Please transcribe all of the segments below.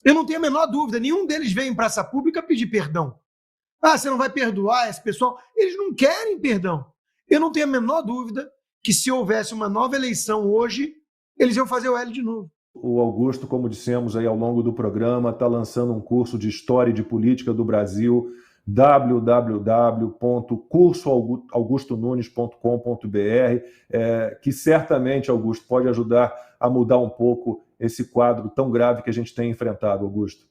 Eu não tenho a menor dúvida, nenhum deles veio em praça pública pedir perdão. Ah, você não vai perdoar esse pessoal? Eles não querem perdão. Eu não tenho a menor dúvida que se houvesse uma nova eleição hoje, eles iam fazer o L de novo. O Augusto, como dissemos aí ao longo do programa, está lançando um curso de História e de Política do Brasil, www.cursoaugustonunes.com.br, que certamente, Augusto, pode ajudar a mudar um pouco esse quadro tão grave que a gente tem enfrentado, Augusto.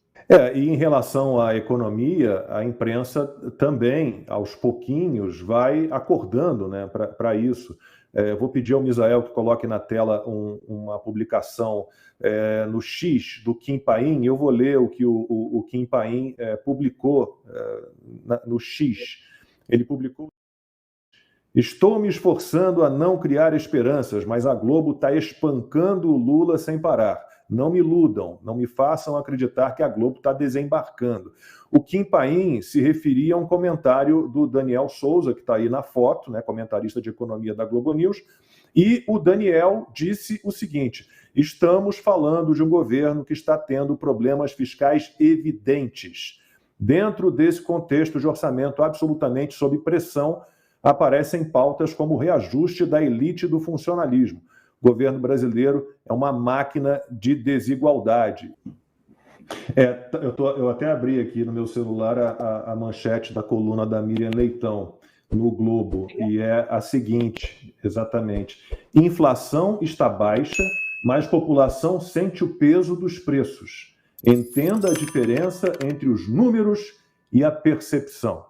E em relação à economia, a imprensa também, aos pouquinhos, vai acordando, né, para isso. Vou pedir ao Misael que coloque na tela uma publicação no X do Kim Paim. Eu vou ler o que o Kim Paim publicou no X. Ele publicou: estou me esforçando a não criar esperanças, mas a Globo está espancando o Lula sem parar. Não me iludam, não me façam acreditar que a Globo está desembarcando. O Kim Paim se referia a um comentário do Daniel Souza, que está aí na foto, né, comentarista de economia da Globo News, e o Daniel disse o seguinte: estamos falando de um governo que está tendo problemas fiscais evidentes. Dentro desse contexto de orçamento absolutamente sob pressão, aparecem pautas como o reajuste da elite do funcionalismo. O governo brasileiro é uma máquina de desigualdade. Eu até abri aqui no meu celular a manchete da coluna da Miriam Leitão, no Globo, e é a seguinte, exatamente: inflação está baixa, mas população sente o peso dos preços. Entenda a diferença entre os números e a percepção.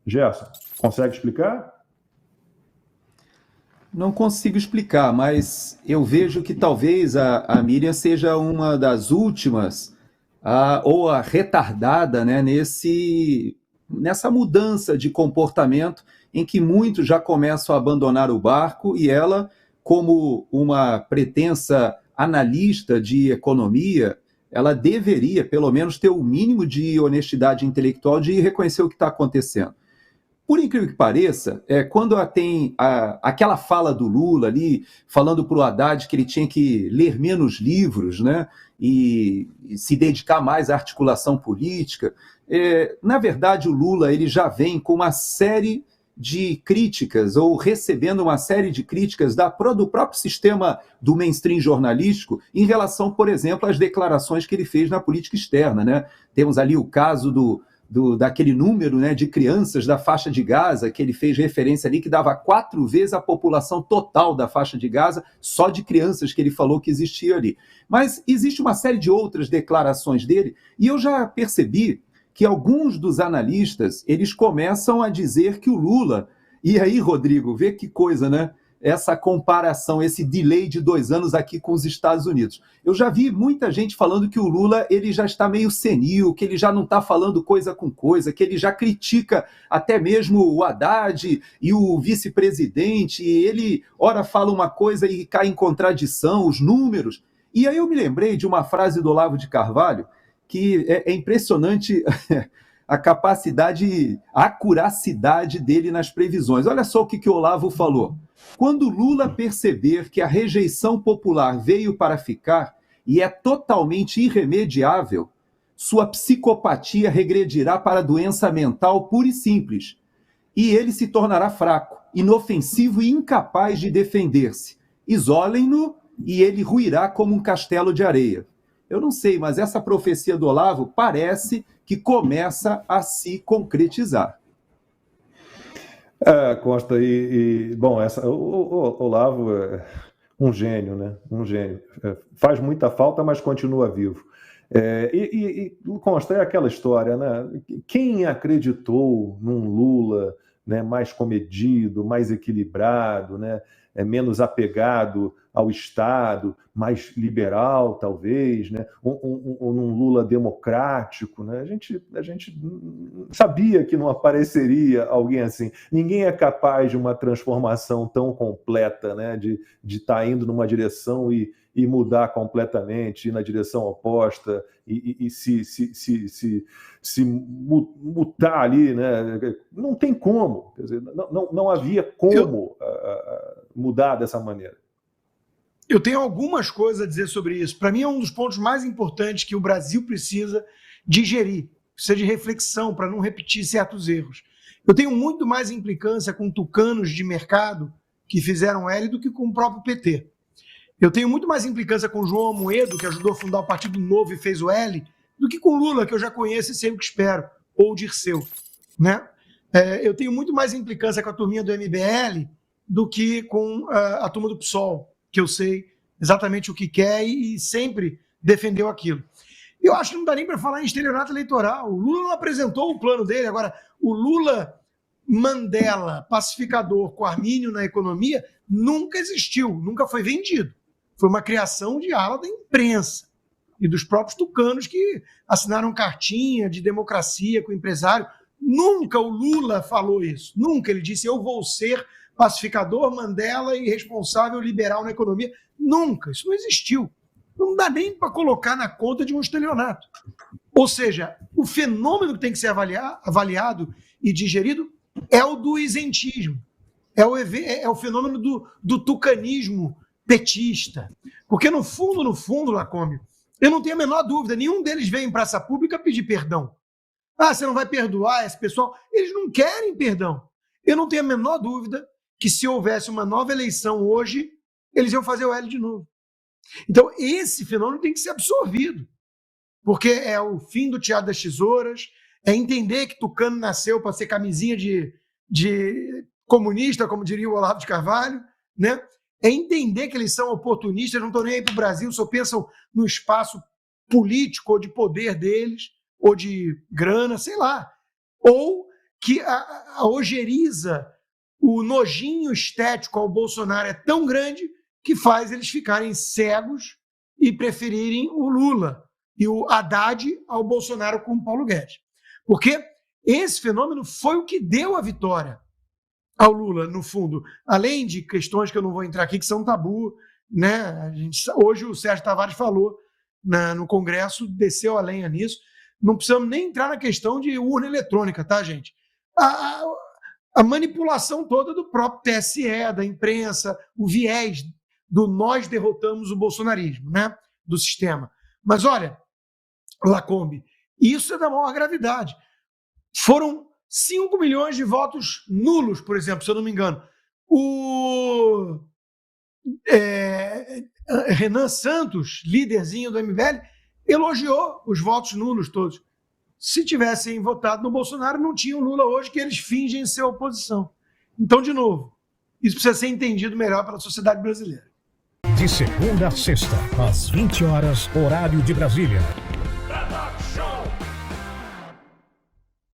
Gerson, consegue explicar? Não consigo explicar, mas eu vejo que talvez a Miriam seja uma das últimas, ou a retardada, né, nessa mudança de comportamento em que muitos já começam a abandonar o barco e ela, como uma pretensa analista de economia, ela deveria, pelo menos, ter o mínimo de honestidade intelectual de reconhecer o que está acontecendo. Por incrível que pareça, quando tem aquela fala do Lula ali, falando para o Haddad que ele tinha que ler menos livros, né, e se dedicar mais à articulação política, na verdade o Lula ele já vem com uma série de críticas, ou recebendo uma série de críticas do próprio sistema do mainstream jornalístico em relação, por exemplo, às declarações que ele fez na política externa, né? Temos ali o caso daquele número, né, de crianças da faixa de Gaza, que ele fez referência ali, que dava 4 vezes a população total da faixa de Gaza, só de crianças que ele falou que existia ali. Mas existe uma série de outras declarações dele, e eu já percebi que alguns dos analistas, eles começam a dizer que o Lula... E aí, Rodrigo, vê que coisa, né? Essa comparação, esse delay de 2 anos aqui com os Estados Unidos. Eu já vi muita gente falando que o Lula ele já está meio senil, que ele já não está falando coisa com coisa, que ele já critica até mesmo o Haddad e o vice-presidente, e ele, ora, fala uma coisa e cai em contradição, os números. E aí eu me lembrei de uma frase do Olavo de Carvalho, que é impressionante a capacidade, a acuracidade dele nas previsões. Olha só o que o Olavo falou. Quando Lula perceber que a rejeição popular veio para ficar e é totalmente irremediável, sua psicopatia regredirá para a doença mental pura e simples. E ele se tornará fraco, inofensivo e incapaz de defender-se. Isolem-no e ele ruirá como um castelo de areia. Eu não sei, mas essa profecia do Olavo parece que começa a se concretizar. Costa, bom, o Olavo é um gênio, né? Um gênio. Faz muita falta, mas continua vivo. Costa, é aquela história, né? Quem acreditou num Lula, né, mais comedido, mais equilibrado, né, menos apegado ao Estado, mais liberal, talvez, né, ou num Lula democrático, né? A gente sabia que não apareceria alguém assim. Ninguém é capaz de uma transformação tão completa, né, de estar indo numa direção e mudar completamente, ir na direção oposta e se mutar ali, né? Não tem como, quer dizer, não havia como mudar dessa maneira. eu tenho algumas coisas a dizer sobre isso. Para mim, é um dos pontos mais importantes que o Brasil precisa digerir, precisa de reflexão para não repetir certos erros. Eu tenho muito mais implicância com tucanos de mercado que fizeram L do que com o próprio PT. Eu tenho muito mais implicância com João Amoedo, que ajudou a fundar o Partido Novo e fez o L, do que com Lula, que eu já conheço e sei o que espero, ou Dirceu, né? Eu tenho muito mais implicância com a turminha do MBL do que com a turma do PSOL, que eu sei exatamente o que quer e sempre defendeu aquilo. Eu acho que não dá nem para falar em estelionato eleitoral. O Lula não apresentou o plano dele. Agora, o Lula Mandela, pacificador com Armínio na economia, nunca existiu, nunca foi vendido. Foi uma criação de ala da imprensa e dos próprios tucanos que assinaram cartinha de democracia com o empresário. Nunca o Lula falou isso. Nunca ele disse: eu vou ser pacificador, Mandela e responsável liberal na economia. Nunca. Isso não existiu. Não dá nem para colocar na conta de um estelionato. Ou seja, o fenômeno que tem que ser avaliado e digerido é o do isentismo. É o fenômeno do tucanismo petista. Porque no fundo, Lacombe, eu não tenho a menor dúvida, nenhum deles veio em praça pública pedir perdão. Ah, você não vai perdoar esse pessoal? Eles não querem perdão. Eu não tenho a menor dúvida que se houvesse uma nova eleição hoje, eles iam fazer o L de novo. Então, esse fenômeno tem que ser absorvido, porque é o fim do teatro das tesouras, é entender que tucano nasceu para ser camisinha de comunista, como diria o Olavo de Carvalho, né? É entender que eles são oportunistas, não estão nem aí para o Brasil, só pensam no espaço político ou de poder deles, ou de grana, sei lá. Ou que a ojeriza, o nojinho estético ao Bolsonaro é tão grande que faz eles ficarem cegos e preferirem o Lula e o Haddad ao Bolsonaro com o Paulo Guedes. Porque esse fenômeno foi o que deu a vitória ao Lula, no fundo. Além de questões que eu não vou entrar aqui, que são tabu, né? Hoje o Sérgio Tavares falou no Congresso, desceu a lenha nisso. Não precisamos nem entrar na questão de urna eletrônica, tá, gente? A manipulação toda do próprio TSE, da imprensa, o viés do nós derrotamos o bolsonarismo, né? Do sistema. Mas olha, Lacombe, isso é da maior gravidade. Foram 5 milhões de votos nulos, por exemplo, se eu não me engano. O Renan Santos, líderzinho do MBL, elogiou os votos nulos todos. Se tivessem votado no Bolsonaro, não tinha o Lula hoje, que eles fingem ser oposição. Então, de novo, isso precisa ser entendido melhor pela sociedade brasileira. De segunda a sexta, às 20 horas, horário de Brasília.